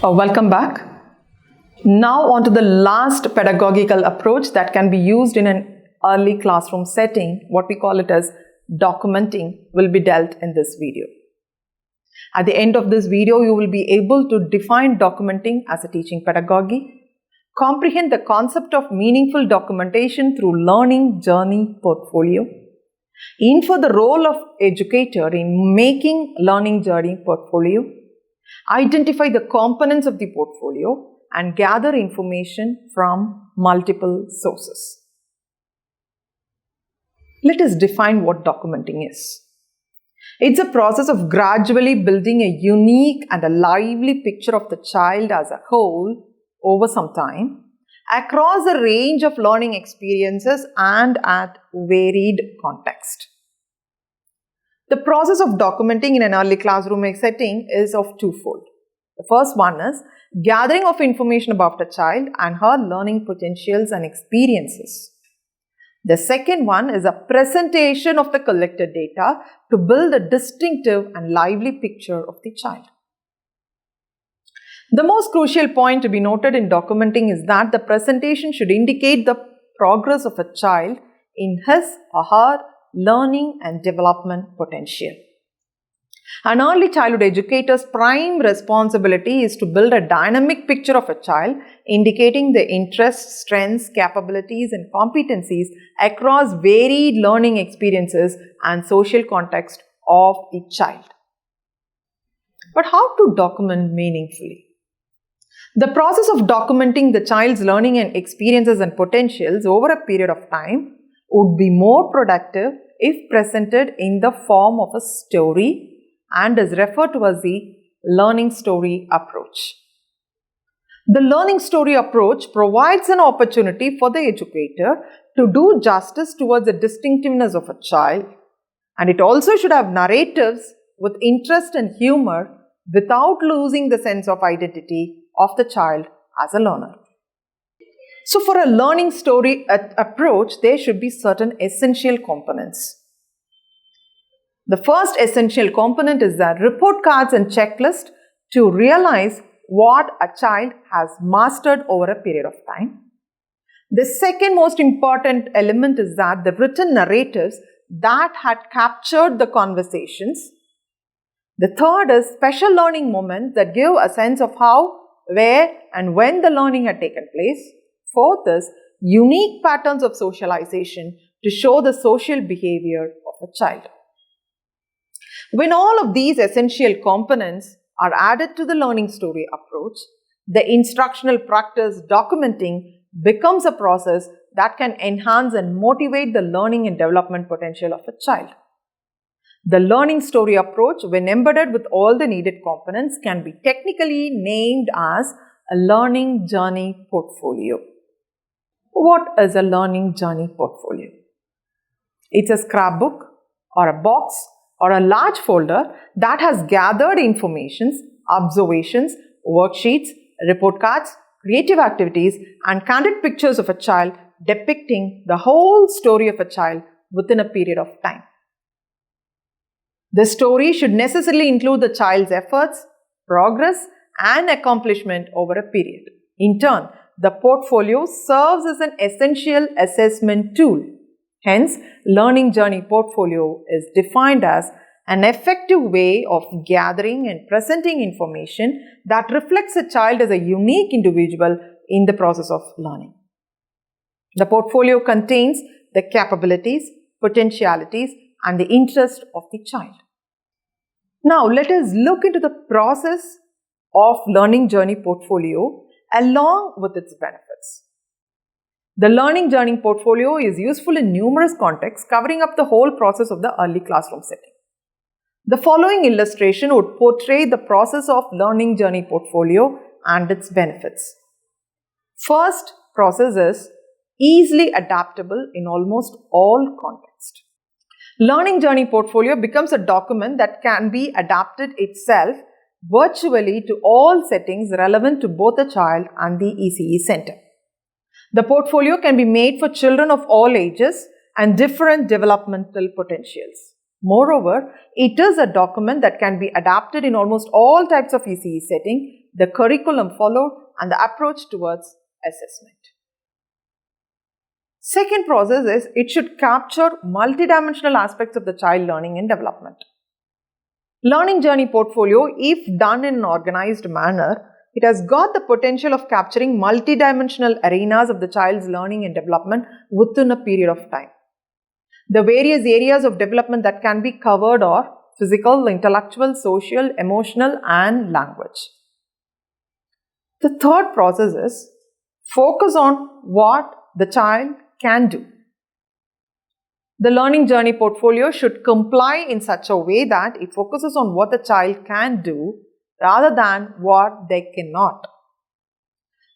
Welcome back. Now on to the last pedagogical approach that can be used in an early classroom setting, what we call it as documenting, will be dealt in this video. At the end of this video, you will be able to define documenting as a teaching pedagogy, comprehend the concept of meaningful documentation through learning journey portfolio, infer the role of educator in making learning journey portfolio, identify the components of the portfolio, and gather information from multiple sources. Let us define what documenting is. It's a process of gradually building a unique and a lively picture of the child as a whole over some time, across a range of learning experiences and at varied context. The process of documenting in an early classroom setting is of twofold. The first one is gathering of information about the child and her learning potentials and experiences. The second one is a presentation of the collected data to build a distinctive and lively picture of the child. The most crucial point to be noted in documenting is that the presentation should indicate the progress of a child in his or her learning and development potential. An early childhood educator's prime responsibility is to build a dynamic picture of a child, indicating the interests, strengths, capabilities, and competencies across varied learning experiences and social context of the child. But how to document meaningfully? The process of documenting the child's learning and experiences and potentials over a period of time would be more productive if presented in the form of a story and is referred to as the learning story approach. The learning story approach provides an opportunity for the educator to do justice towards the distinctiveness of a child, and it also should have narratives with interest and humor without losing the sense of identity of the child as a learner. So for a learning story approach, there should be certain essential components. The first essential component is the report cards and checklist to realize what a child has mastered over a period of time. The second most important element is that the written narratives that had captured the conversations. The third is special learning moments that give a sense of how, where, and when the learning had taken place. Fourth is unique patterns of socialization to show the social behavior of a child. When all of these essential components are added to the learning story approach, the instructional practice documenting becomes a process that can enhance and motivate the learning and development potential of a child. The learning story approach, when embedded with all the needed components, can be technically named as a learning journey portfolio. What is a learning journey portfolio? It's a scrapbook or a box or a large folder that has gathered informations, observations, worksheets, report cards, creative activities, and candid pictures of a child depicting the whole story of a child within a period of time. The story should necessarily include the child's efforts, progress, and accomplishment over a period. In turn, the portfolio serves as an essential assessment tool. Hence, learning journey portfolio is defined as an effective way of gathering and presenting information that reflects a child as a unique individual in the process of learning. The portfolio contains the capabilities, potentialities, and the interest of the child. Now, let us look into the process of learning journey portfolio along with its benefits. The learning journey portfolio is useful in numerous contexts, covering up the whole process of the early classroom setting. The following illustration would portray the process of learning journey portfolio and its benefits. First process is easily adaptable in almost all contexts. Learning journey portfolio becomes a document that can be adapted itself virtually to all settings relevant to both the child and the ECE center. The portfolio can be made for children of all ages and different developmental potentials. Moreover, it is a document that can be adapted in almost all types of ECE setting the curriculum followed, and the approach towards assessment. Second process is it should capture multidimensional aspects of the child learning and development. Learning journey portfolio, if done in an organized manner, it has got the potential of capturing multidimensional arenas of the child's learning and development within a period of time. The various areas of development that can be covered are physical, intellectual, social, emotional, and language. The third process is focus on what the child can do. The learning journey portfolio should comply in such a way that it focuses on what the child can do rather than what they cannot.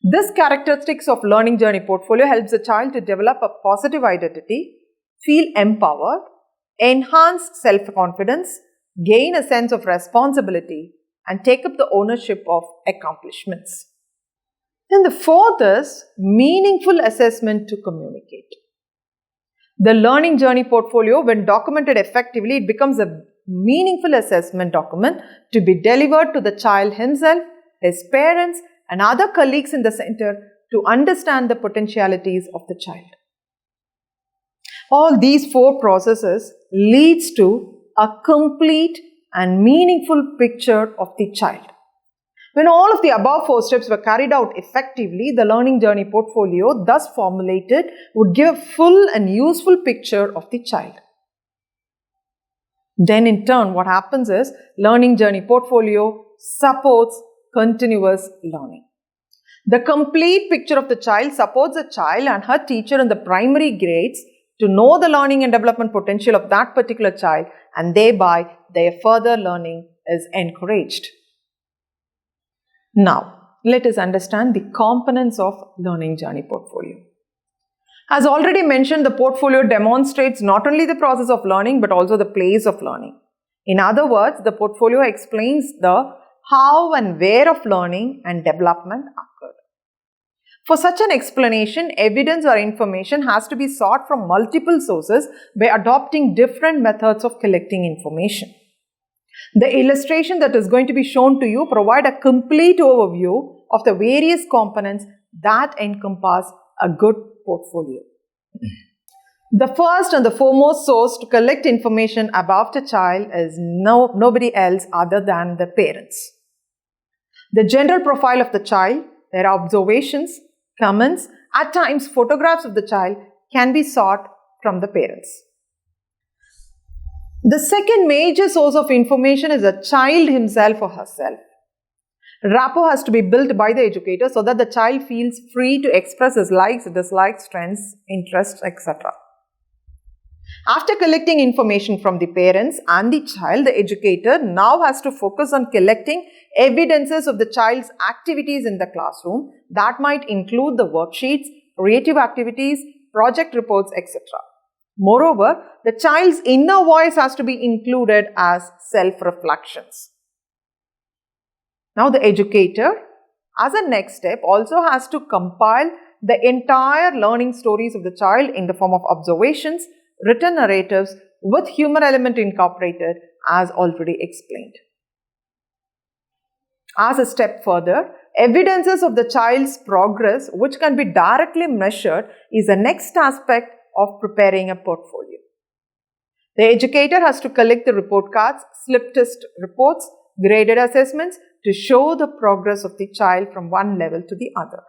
This characteristics of learning journey portfolio helps the child to develop a positive identity, feel empowered, enhance self-confidence, gain a sense of responsibility, and take up the ownership of accomplishments. Then the fourth is meaningful assessment to communicate. The learning journey portfolio, when documented effectively, it becomes a meaningful assessment document to be delivered to the child himself, his parents, and other colleagues in the center to understand the potentialities of the child. All these four processes leads to a complete and meaningful picture of the child. When all of the above four steps were carried out effectively, the learning journey portfolio thus formulated would give a full and useful picture of the child. Then in turn, what happens is learning journey portfolio supports continuous learning. The complete picture of the child supports the child and her teacher in the primary grades to know the learning and development potential of that particular child, and thereby their further learning is encouraged. Now, let us understand the components of learning journey portfolio. As already mentioned, the portfolio demonstrates not only the process of learning but also the place of learning. In other words, the portfolio explains the how and where of learning and development occurred. For such an explanation, evidence or information has to be sought from multiple sources by adopting different methods of collecting information. The illustration that is going to be shown to you provide a complete overview of the various components that encompass a good portfolio. The first and the foremost source to collect information about a child is nobody else other than the parents. The general profile of the child, their observations, comments, at times photographs of the child can be sought from the parents. The second major source of information is the child himself or herself. Rapport has to be built by the educator so that the child feels free to express his likes, dislikes, strengths, interests, etc. After collecting information from the parents and the child, the educator now has to focus on collecting evidences of the child's activities in the classroom that might include the worksheets, creative activities, project reports, etc. Moreover, the child's inner voice has to be included as self-reflections. Now, the educator, as a next step, also has to compile the entire learning stories of the child in the form of observations, written narratives with humor element incorporated, as already explained. As a step further, evidences of the child's progress, which can be directly measured, is the next aspect of preparing a portfolio. The educator has to collect the report cards, slip test reports, graded assessments to show the progress of the child from one level to the other.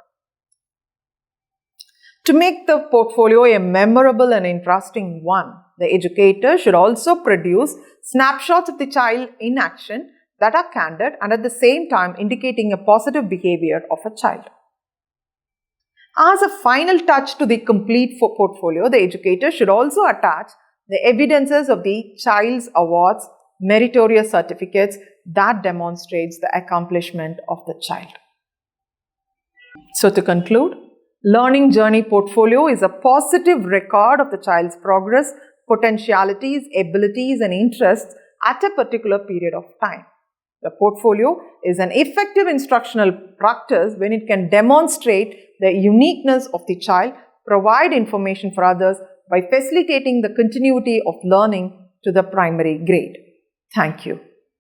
To make the portfolio a memorable and interesting one, the educator should also produce snapshots of the child in action that are candid and at the same time indicating a positive behavior of a child. As a final touch to the complete portfolio, the educator should also attach the evidences of the child's awards, meritorious certificates that demonstrates the accomplishment of the child. So to conclude, learning journey portfolio is a positive record of the child's progress, potentialities, abilities and interests at a particular period of time. The portfolio is an effective instructional practice when it can demonstrate the uniqueness of the child, provide information for others by facilitating the continuity of learning to the primary grade. Thank you.